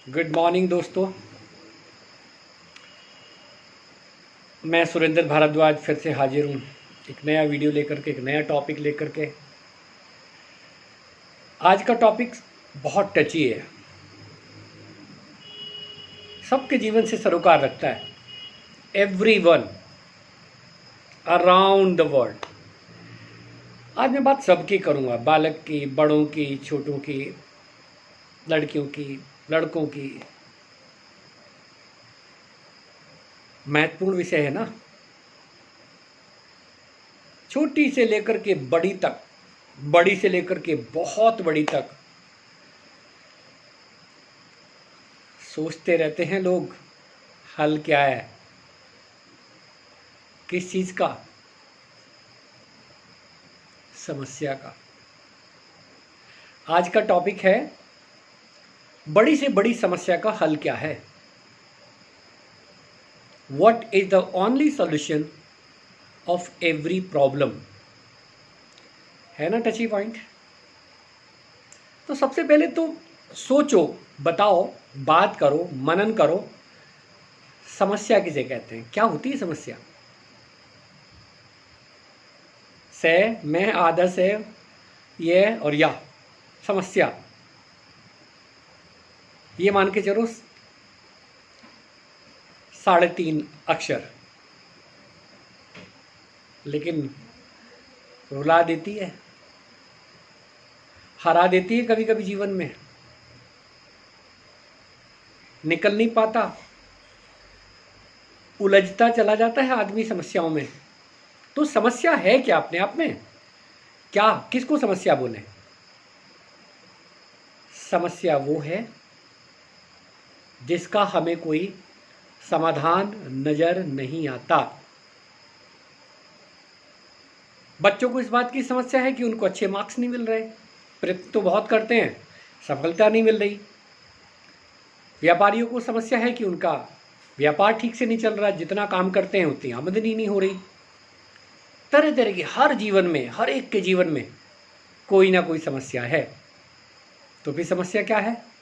Good morning दोस्तों। मैं सुरेंद्र भारद्वाज फिर से हाजिर हूँ एक नया वीडियो लेकर के, एक नया टॉपिक लेकर के। आज का टॉपिक बहुत टची है, सबके जीवन से सरोकार रखता है। Everyone around the world. आज मैं बात सबकी करूँगा, बालक की, बड़ों की, छोटों की, लड़कियों की, लड़कों की। महत्वपूर्ण विषय है ना। छोटी से लेकर के बड़ी तक, बड़ी से लेकर के बहुत बड़ी तक सोचते रहते हैं लोग, हल क्या है, किस चीज़ का? समस्या का। आज का टॉपिक है बड़ी से बड़ी समस्या का हल क्या है। What is the only solution of every problem? है ना टची पॉइंट। तो सबसे पहले तो सोचो, बताओ, बात करो, मनन करो। समस्या किसे कहते हैं? क्या होती है समस्या? से, मैं, आधा से, ये और या। समस्या ये मान के चलो 3.5 अक्षर, लेकिन रुला देती है, हरा देती है कभी कभी जीवन में। निकल नहीं पाता, उलझता चला जाता है आदमी समस्याओं में। तो समस्या है क्या अपने आप में? क्या, किसको समस्या बोले? समस्या वो है जिसका हमें कोई समाधान नजर नहीं आता। बच्चों को इस बात की समस्या है कि उनको अच्छे मार्क्स नहीं मिल रहे, प्रयत्न तो बहुत करते हैं, सफलता नहीं मिल रही। व्यापारियों को समस्या है कि उनका व्यापार ठीक से नहीं चल रहा, जितना काम करते हैं उतनी आमदनी नहीं हो रही। तरह तरह की, हर जीवन में, हर एक के जीवन में कोई ना कोई समस्या है। तो फिर समस्या क्या है?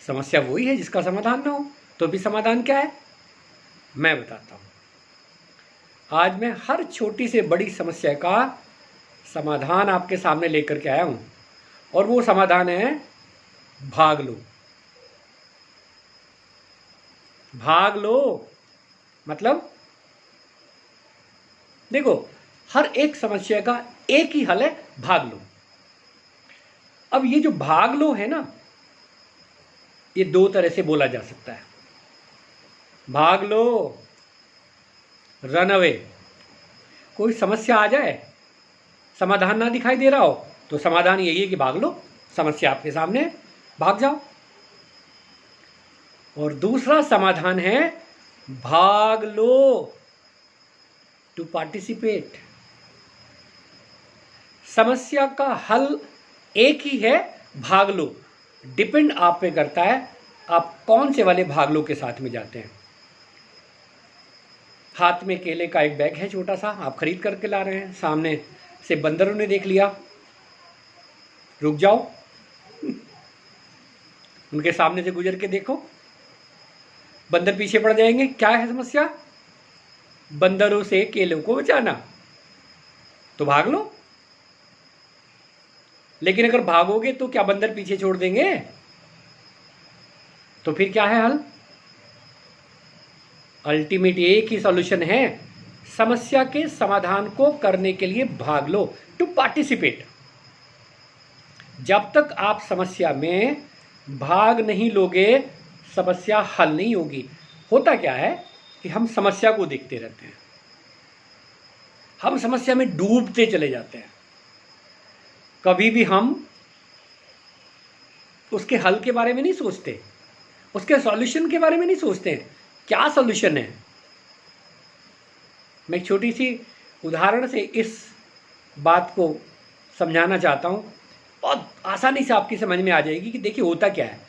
समस्या वही है जिसका समाधान ना हो। तो भी समाधान क्या है मैं बताता हूं। आज मैं हर छोटी से बड़ी समस्या का समाधान आपके सामने लेकर के आया हूं, और वो समाधान है भाग लो। भाग लो मतलब देखो, हर एक समस्या का एक ही हल है, भाग लो। अब ये जो भाग लो है ना, ये दो तरह से बोला जा सकता है। भाग लो, रन अवे। कोई समस्या आ जाए, समाधान ना दिखाई दे रहा हो, तो समाधान यही है कि भाग लो। समस्या आपके सामने है, भाग जाओ। और दूसरा समाधान है भाग लो टू पार्टिसिपेट। समस्या का हल एक ही है, भाग लो। डिपेंड आप पे करता है आप कौन से वाले भाग लो के साथ में जाते हैं। हाथ में केले का एक बैग है छोटा सा, आप खरीद करके ला रहे हैं, सामने से बंदरों ने देख लिया, रुक जाओ। उनके सामने से गुजर के देखो, बंदर पीछे पड़ जाएंगे। क्या है समस्या? बंदरों से केलों को बचाना। तो भाग लो। लेकिन अगर भागोगे तो क्या बंदर पीछे छोड़ देंगे? तो फिर क्या है हल? अल्टीमेट एक ही सॉल्यूशन है, समस्या के समाधान को करने के लिए भाग लो, टू पार्टिसिपेट। जब तक आप समस्या में भाग नहीं लोगे, समस्या हल नहीं होगी। होता क्या है कि हम समस्या को देखते रहते हैं, हम समस्या में डूबते चले जाते हैं। कभी भी हम उसके हल के बारे में नहीं सोचते, उसके सॉल्यूशन के बारे में नहीं सोचते हैं। क्या सॉल्यूशन है? मैं एक छोटी सी उदाहरण से इस बात को समझाना चाहता हूँ, बहुत आसानी से आपकी समझ में आ जाएगी कि देखिए होता क्या है।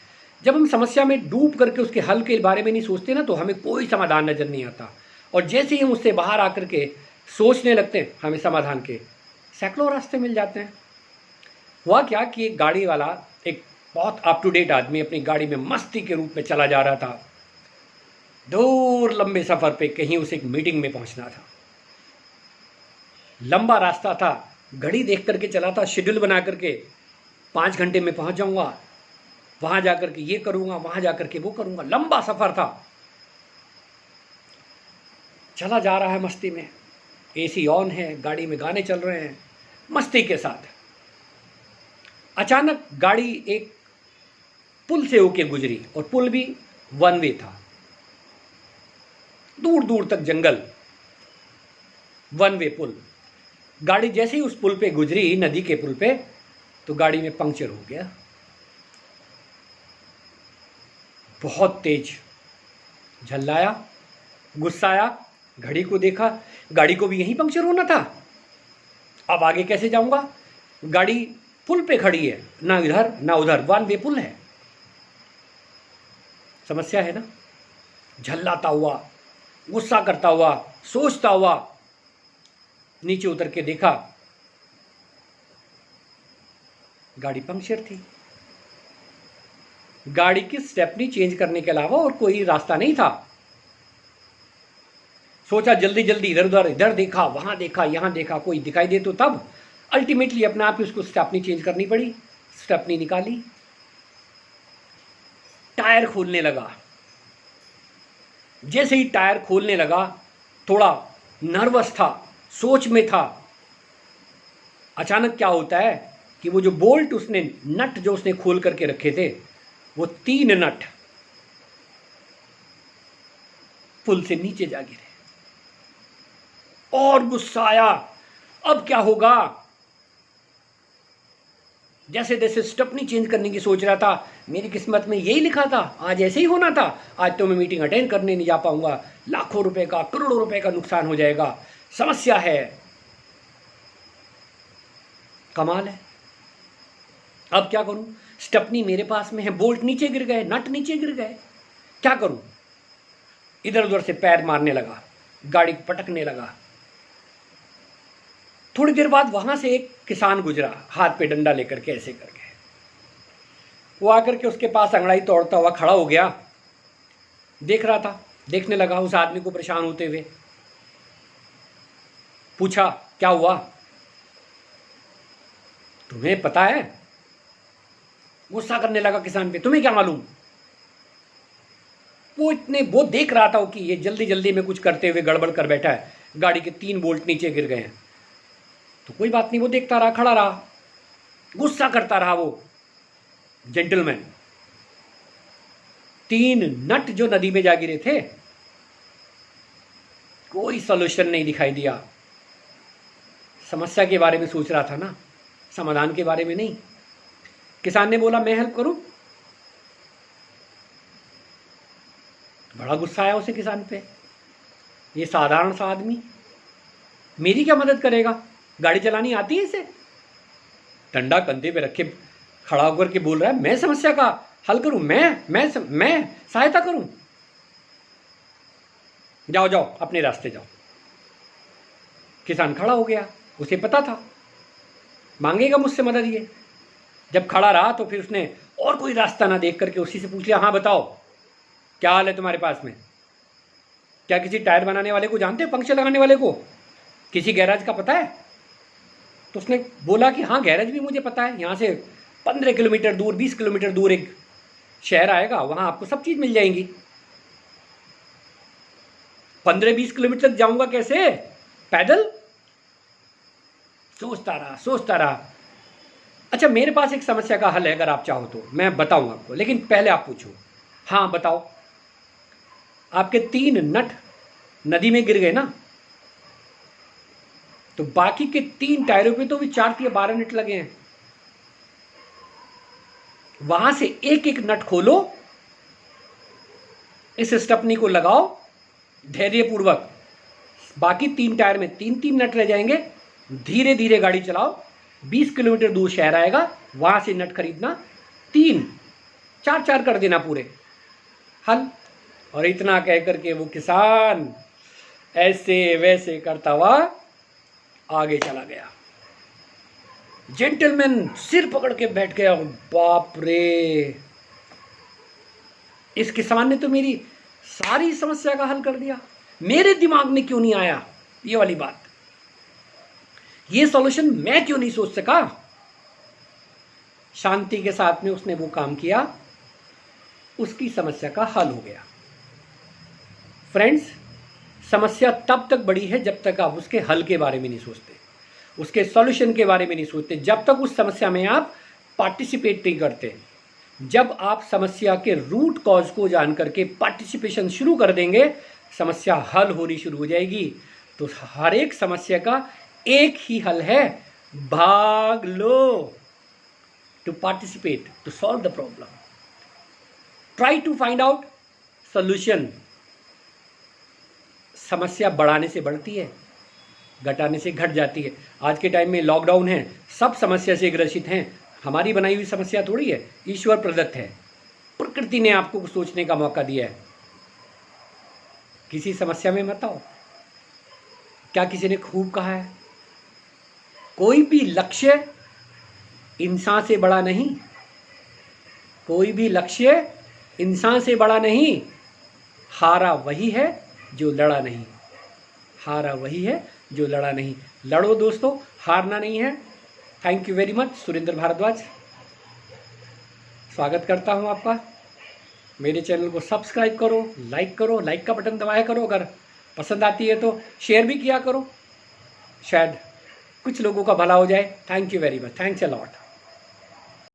जब हम समस्या में डूब करके उसके हल के बारे में नहीं सोचते ना, तो हमें कोई समाधान नजर नहीं आता। और जैसे ही हम उससे बाहर आकर के सोचने लगते हैं, हमें समाधान के सैकड़ों रास्ते मिल जाते हैं। हुआ क्या कि एक गाड़ी वाला एक बहुत अप टू डेट आदमी अपनी गाड़ी में मस्ती के रूप में चला जा रहा था। दूर लंबे सफ़र पे कहीं उसे एक मीटिंग में पहुंचना था। लंबा रास्ता था, घड़ी देख करके चला था, शेड्यूल बना करके 5 घंटे में पहुंच जाऊंगा, वहां जाकर के ये करूंगा, वहां जाकर के वो करूंगा। लंबा सफ़र था, चला जा रहा है मस्ती में, एसी ऑन है, गाड़ी में गाने चल रहे हैं मस्ती के साथ। अचानक गाड़ी एक पुल से होके गुजरी और पुल भी वन वे था, दूर दूर तक जंगल, वन वे पुल। गाड़ी जैसे ही उस पुल पे गुजरी, नदी के पुल पे, तो गाड़ी में पंक्चर हो गया। बहुत तेज झल्लाया, गुस्साया, घड़ी को देखा, गाड़ी को भी यहीं पंक्चर होना था। अब आगे कैसे जाऊंगा? गाड़ी पुल पे खड़ी है, ना इधर ना उधर, वन वे पुल है। समस्या है ना। झल्लाता हुआ, गुस्सा करता हुआ, सोचता हुआ नीचे उतर के देखा, गाड़ी पंक्चर थी। गाड़ी की स्टेपनी चेंज करने के अलावा और कोई रास्ता नहीं था। सोचा जल्दी जल्दी इधर उधर, इधर देखा, वहां देखा, यहां देखा, कोई दिखाई दे तो तब। अल्टीमेटली अपने आप ही उसको स्टेपनी चेंज करनी पड़ी। स्टेपनी निकाली, टायर खोलने लगा। जैसे ही टायर खोलने लगा, थोड़ा नर्वस था, सोच में था। अचानक क्या होता है कि वो जो बोल्ट उसने, नट जो उसने खोल करके रखे थे, वो 3 नट पुल से नीचे जा गिरे। और गुस्सा आया, अब क्या होगा? जैसे जैसे स्टेपनी चेंज करने की सोच रहा था, मेरी किस्मत में यही लिखा था, आज ऐसे ही होना था। आज तो मैं मीटिंग अटेंड करने नहीं जा पाऊंगा, लाखों रुपए का, करोड़ों रुपए का नुकसान हो जाएगा। समस्या है, कमाल है। अब क्या करूं? स्टेपनी मेरे पास में है, बोल्ट नीचे गिर गए, नट नीचे गिर गए, क्या करूं? इधर उधर से पैर मारने लगा, गाड़ी पटकने लगा। थोड़ी देर बाद वहां से एक किसान गुजरा, हाथ पे डंडा लेकर के, ऐसे करके। वो आकर के उसके पास अंगड़ाई तोड़ता हुआ खड़ा हो गया, देख रहा था, देखने लगा उस आदमी को परेशान होते हुए। पूछा, क्या हुआ? तुम्हें पता है? गुस्सा करने लगा किसान पे, तुम्हें क्या मालूम? वो देख रहा था कि ये जल्दी जल्दी में कुछ करते हुए गड़बड़ कर बैठा है, गाड़ी के 3 बोल्ट नीचे गिर गए हैं। तो कोई बात नहीं, वो देखता रहा, खड़ा रहा, गुस्सा करता रहा वो जेंटलमैन। 3 नट जो नदी में जा गिरे थे, कोई सॉल्यूशन नहीं दिखाई दिया। समस्या के बारे में सोच रहा था ना, समाधान के बारे में नहीं। किसान ने बोला, मैं हेल्प करूं? बड़ा गुस्सा आया उसे किसान पे। ये साधारण सा आदमी मेरी क्या मदद करेगा? गाड़ी चलानी आती है इसे? डंडा कंधे पे रखे खड़ा होकर के बोल रहा है, मैं समस्या का हल करूं, मैं सहायता करूं। जाओ जाओ, अपने रास्ते जाओ। किसान खड़ा हो गया, उसे पता था मांगेगा मुझसे मदद ये। जब खड़ा रहा तो फिर उसने और कोई रास्ता ना देख करके उसी से पूछ लिया, हाँ बताओ, क्या हाल है तुम्हारे पास में? क्या किसी टायर बनाने वाले को जानते हो, पंक्चर लगाने वाले को? किसी गैराज का पता है? तो उसने बोला कि हाँ, गैराज भी मुझे पता है, यहाँ से 15 किलोमीटर दूर, 20 किलोमीटर दूर एक शहर आएगा, वहाँ आपको सब चीज़ मिल जाएंगी। 15-20 किलोमीटर तक जाऊँगा कैसे, पैदल? सोचता रहा। अच्छा, मेरे पास एक समस्या का हल है, अगर आप चाहो तो मैं बताऊंगा आपको, लेकिन पहले आप पूछो। हाँ बताओ। आपके 3 नट नदी में गिर गए ना, तो बाकी के 3 टायरों पे तो भी 4 या 12 नट लगे हैं। वहां से एक एक नट खोलो, इस स्टेपनी को लगाओ धैर्यपूर्वक। बाकी 3 टायर में 3-3 नट रह जाएंगे। धीरे धीरे गाड़ी चलाओ, 20 किलोमीटर दूर शहर आएगा, वहां से नट खरीदना, 3-4 कर देना पूरे। हल। और इतना कह करके वो किसान ऐसे वैसे करता हुआ आगे चला गया। जेंटलमैन सिर पकड़ के बैठ गया, बाप रे, इस किसान ने तो मेरी सारी समस्या का हल कर दिया, मेरे दिमाग में क्यों नहीं आया ये वाली बात, ये सॉल्यूशन मैं क्यों नहीं सोच सका। शांति के साथ में उसने वो काम किया, उसकी समस्या का हल हो गया। फ्रेंड्स, समस्या तब तक बड़ी है जब तक आप उसके हल के बारे में नहीं सोचते, उसके सॉल्यूशन के बारे में नहीं सोचते, जब तक उस समस्या में आप पार्टिसिपेट नहीं करते। जब आप समस्या के रूट कॉज को जान करके पार्टिसिपेशन शुरू कर देंगे, समस्या हल होनी शुरू हो जाएगी। तो हर एक समस्या का एक ही हल है, भाग लो, to participate, to solve the problem, try to find out solution. समस्या बढ़ाने से बढ़ती है, घटाने से घट जाती है। आज के टाइम में लॉकडाउन है, सब समस्या से ग्रसित हैं, हमारी बनाई हुई समस्या थोड़ी है, ईश्वर प्रदत्त है, प्रकृति ने आपको सोचने का मौका दिया है। किसी समस्या में मत आओ। क्या किसी ने खूब कहा है, कोई भी लक्ष्य इंसान से बड़ा नहीं, कोई भी लक्ष्य इंसान से बड़ा नहीं, हारा वही है जो लड़ा नहीं, हारा वही है जो लड़ा नहीं। लड़ो दोस्तों, हारना नहीं है। Thank you very much. Surendra Bhardwaj स्वागत करता हूं आपका। मेरे चैनल को सब्सक्राइब करो, लाइक का बटन दबाया करो, अगर पसंद आती है तो शेयर भी किया करो, शायद कुछ लोगों का भला हो जाए। Thank you very much, thanks a lot.